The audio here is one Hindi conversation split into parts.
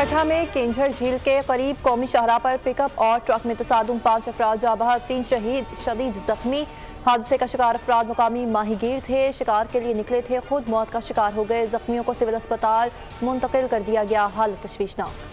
ठट्ठा में केंझर झील के करीब कौमी शाहराह पर पिकअप और ट्रक में तसादुम, 5 अफराद जाँ बहक, 3 शहीद, शदीद जख्मी। हादसे का शिकार अफराद मुकामी माहीगीर थे, शिकार के लिए निकले थे, खुद मौत का शिकार हो गए। जख्मियों को सिविल अस्पताल मुंतकिल कर दिया गया, हालत तशवीशनाक।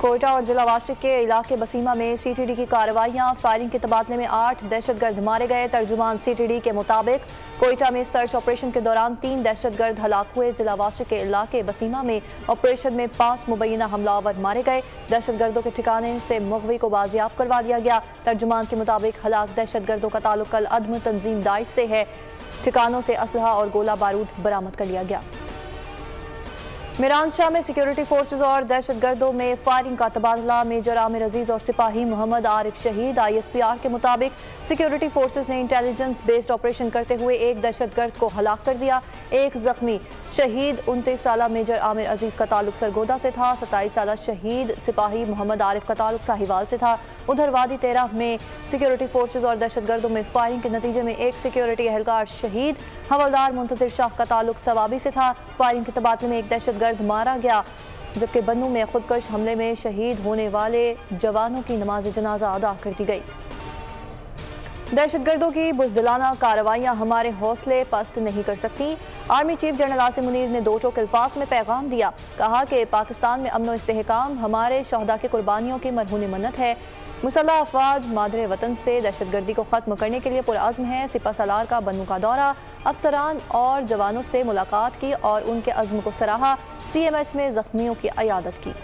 कोयटा और जिला वाशिक के इलाके बसीमा में CTD की कार्रवाइयाँ, फायरिंग के तबादले में 8 दहशतगर्द मारे गए। तर्जुमान CTD के मुताबिक कोयटा में सर्च ऑपरेशन के दौरान 3 दहशतगर्द हलाक हुए। जिला वाशिक के इलाके बसीमा में ऑपरेशन में 5 मुबैना हमलावर मारे गए। दहशतगर्दों के ठिकाने से मुगवी को बाजियाब करवा दिया गया। तर्जुमान के मुताबिक हलाक दहशतगर्दों का ताल्लुक कल अदम तंजीम दाइश से है। ठिकानों से असलहा और गोला बारूद बरामद कर लिया गया। मीरानशाह में सिक्योरिटी फोर्सेज और दहशतगर्दों में फायरिंग का तबादला, मेजर आमिर अजीज और सिपाही मोहम्मद आरिफ शहीद। ISPR के मुताबिक सिक्योरिटी फोर्सेज ने इंटेलिजेंस बेस्ड ऑपरेशन करते हुए एक दहशतगर्द को हलाक कर दिया, एक जख्मी। शहीद 29 साला मेजर आमिर अजीज का ताल्लुक सरगोदा से था। 27 साला शहीद सिपाही मोहम्मद आरिफ का ताल्लुक साहिवाल से था। उधर वादी 13 में सिक्योरिटी फोर्सेज और दहशतगर्दों में फायरिंग के नतीजे में एक सिक्योरिटी एहलकार शहीद। हवलदार मुंतजिर शाह का ताल्लुक सवाबी से था। फायरिंग के तबादले में एक दहशतगर्द मारा गया, जबकि बन्नू में खुदकश हमले में शहीद होने वाले जवानों की नमाज जनाजा अदा कर दी गई। दहशतगर्दों की बुज़दिलाना कार्रवाइयाँ हमारे हौसले पस्त नहीं कर सकती। Army chief general Asim Munir ने 2 टोक अल्फाज में पैगाम दिया। कहा कि पाकिस्तान में अमन व इस्तेहकाम हमारे शहदा की कुर्बानियों की मरहून मन्नत है। मुसल्लह अफवाज मादरे वतन से दहशतगर्दी को ख़त्म करने के लिए पुरअज़्म है। सिपा सलार का बन्नू का दौरा, अफसरान और जवानों से मुलाकात की और उनके अज़्म को सराहा। CMH में जख्मियों की अयादत की।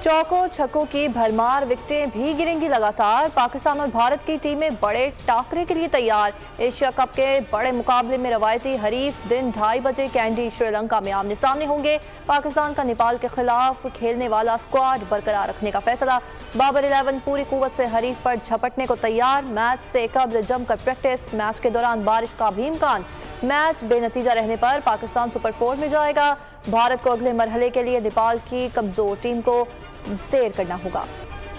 चौकों छक्कों की भरमार, विकेटें भी गिरेंगी लगातार। पाकिस्तान और भारत की टीमें बड़े टाकरे के लिए तैयार। एशिया कप के बड़े मुकाबले में रवायती हरीफ दिन 2:30 बजे कैंडी श्रीलंका में आमने सामने होंगे। पाकिस्तान का नेपाल के खिलाफ खेलने वाला स्क्वाड बरकरार रखने का फैसला। बाबर 11 पूरी कुव्वत से हरीफ पर झपटने को तैयार। मैच से कबल जमकर प्रैक्टिस, मैच के दौरान बारिश का भी इम्कान। मैच बेनतीजा रहने पर पाकिस्तान सुपर 4 में जाएगा। भारत को अगले मरहले के लिए नेपाल की कमजोर टीम को सैर करना होगा।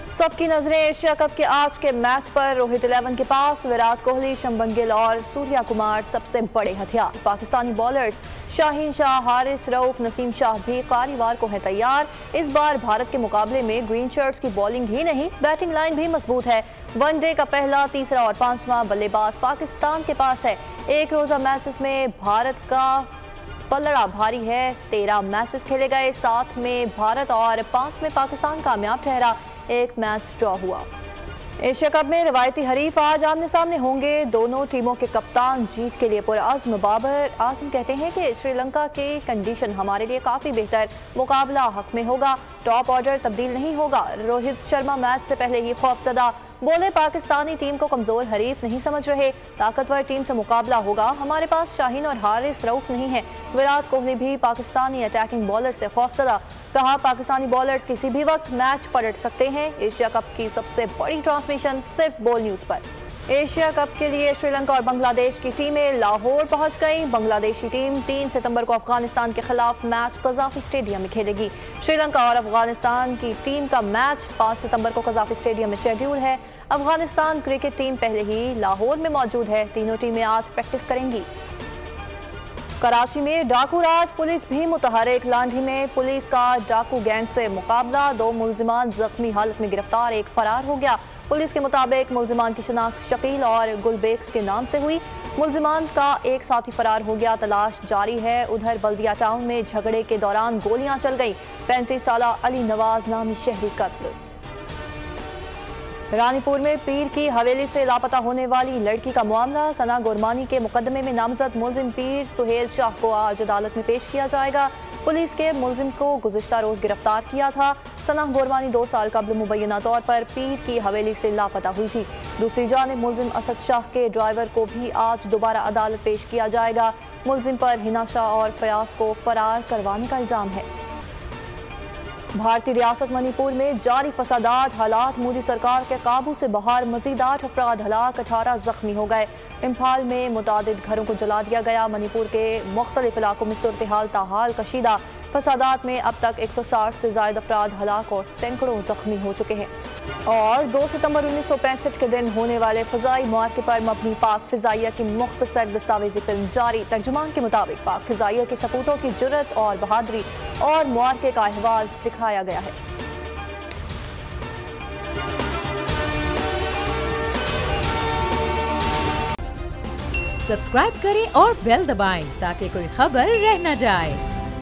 सबकी नजरें एशिया कप के आज के मैच पर। रोहित 11 के पास विराट कोहली, शुभमन गिल और सूर्या कुमार सबसे बड़े हथियार। पाकिस्तानी बॉलर्स शाहीन शाह, हारिस रऊफ, नसीम शाह भी कारीवार को है तैयार। इस बार भारत के मुकाबले में ग्रीन शर्ट्स की बॉलिंग ही नहीं, बैटिंग लाइन भी मजबूत है। वनडे का पहला, तीसरा और 5वां बल्लेबाज पाकिस्तान के पास है। एक रोजा मैचेस में भारत का पलड़ा भारी है। 13 मैचेस खेले गए, 7 में भारत और 5 में पाकिस्तान कामयाब ठहरा। एक मैच ड्रॉ हुआ। एशिया कप में रवायती हरीफ आज आमने सामने होंगे। दोनों टीमों के कप्तान जीत के लिए पुरअज़्म। बाबर आजम कहते हैं कि श्रीलंका की कंडीशन हमारे लिए काफ़ी बेहतर, मुकाबला हक में होगा, टॉप ऑर्डर तब्दील नहीं होगा। रोहित शर्मा मैच से पहले ही खौफजदा, बोले पाकिस्तानी टीम को कमजोर हरीफ नहीं समझ रहे, ताकतवर टीम से मुकाबला होगा। हमारे पास शाहीन और हारिस रऊफ नहीं है। विराट कोहली भी पाकिस्तानी अटैकिंग बॉलर से खौफजदा, कहा पाकिस्तानी बॉलर्स किसी भी वक्त मैच पलट सकते हैं। एशिया कप की सबसे बड़ी ट्रांसमिशन सिर्फ बोल न्यूज़ पर। एशिया कप के लिए श्रीलंका और बांग्लादेश की टीमें लाहौर पहुंच गई। बांग्लादेशी टीम 3 सितंबर को अफगानिस्तान के खिलाफ मैच कज़ाफ़ी स्टेडियम में खेलेगी। श्रीलंका और अफगानिस्तान की टीम का मैच 5 सितंबर को कज़ाफ़ी स्टेडियम में शेड्यूल है। अफगानिस्तान क्रिकेट टीम पहले ही लाहौर में मौजूद है। तीनों टीमें आज प्रैक्टिस करेंगी। कराची में डाकू राज, पुलिस भी मुतहरिक। लांढी में पुलिस का डाकू गैंग से मुकाबला, 2 मुलजिमान जख्मी हालत में गिरफ्तार, एक फरार हो गया। पुलिस के मुताबिक मुलजिमान की शनाख्त शकील और गुलबेक के नाम से हुई। मुलजिमान का एक साथी फरार हो गया, तलाश जारी है। उधर बल्दिया टाउन में झगड़े के दौरान गोलियां चल गई, 35 साला अली नवाज नामी शहरी कत्ल। रानीपुर में पीर की हवेली से लापता होने वाली लड़की का मामला, सना गोरमानी के मुकदमे में नामजद मुलजिम पीर सुहेल शाह को आज अदालत में पेश किया जाएगा। पुलिस के मुलजिम को गुज़िश्ता रोज गिरफ्तार किया था। सना गोरमानी 2 साल कबल मुबैना तौर पर पीर की हवेली से लापता हुई थी। दूसरी जानिब मुलजिम असद शाह के ड्राइवर को भी आज दोबारा अदालत पेश किया जाएगा। मुलजिम पर हिना शाह और फयाज को फरार करवाने का इल्जाम है। भारतीय रियासत मणिपुर में जारी फसादात, हालात मोदी सरकार के काबू से बाहर। मजीद 8 अफराद हलाक, 18 जख्मी हो गए। इम्फाल में मुतादिद घरों को जला दिया गया। मणिपुर के मुख्तलिफ इलाकों में सूरत हाल ताहाल कशीदा। फसादात में अब तक 160 से ज्यादा अफराद हलाक और सैकड़ों जख्मी हो चुके हैं। और 2 सितंबर 1965 के दिन होने वाले फ़ज़ाई मुआरके पर मबनी पाक फ़िज़ाइया की मुख्तसर दस्तावेज़ी फिल्म जारी। तर्जुमान के मुताबिक पाक फ़िज़ाइया के सपूतों की जुर्रत और बहादुरी और मुआरके का अहवाल दिखाया गया है। सब्सक्राइब करें और बेल दबाएं ताकि कोई खबर रह न जाए।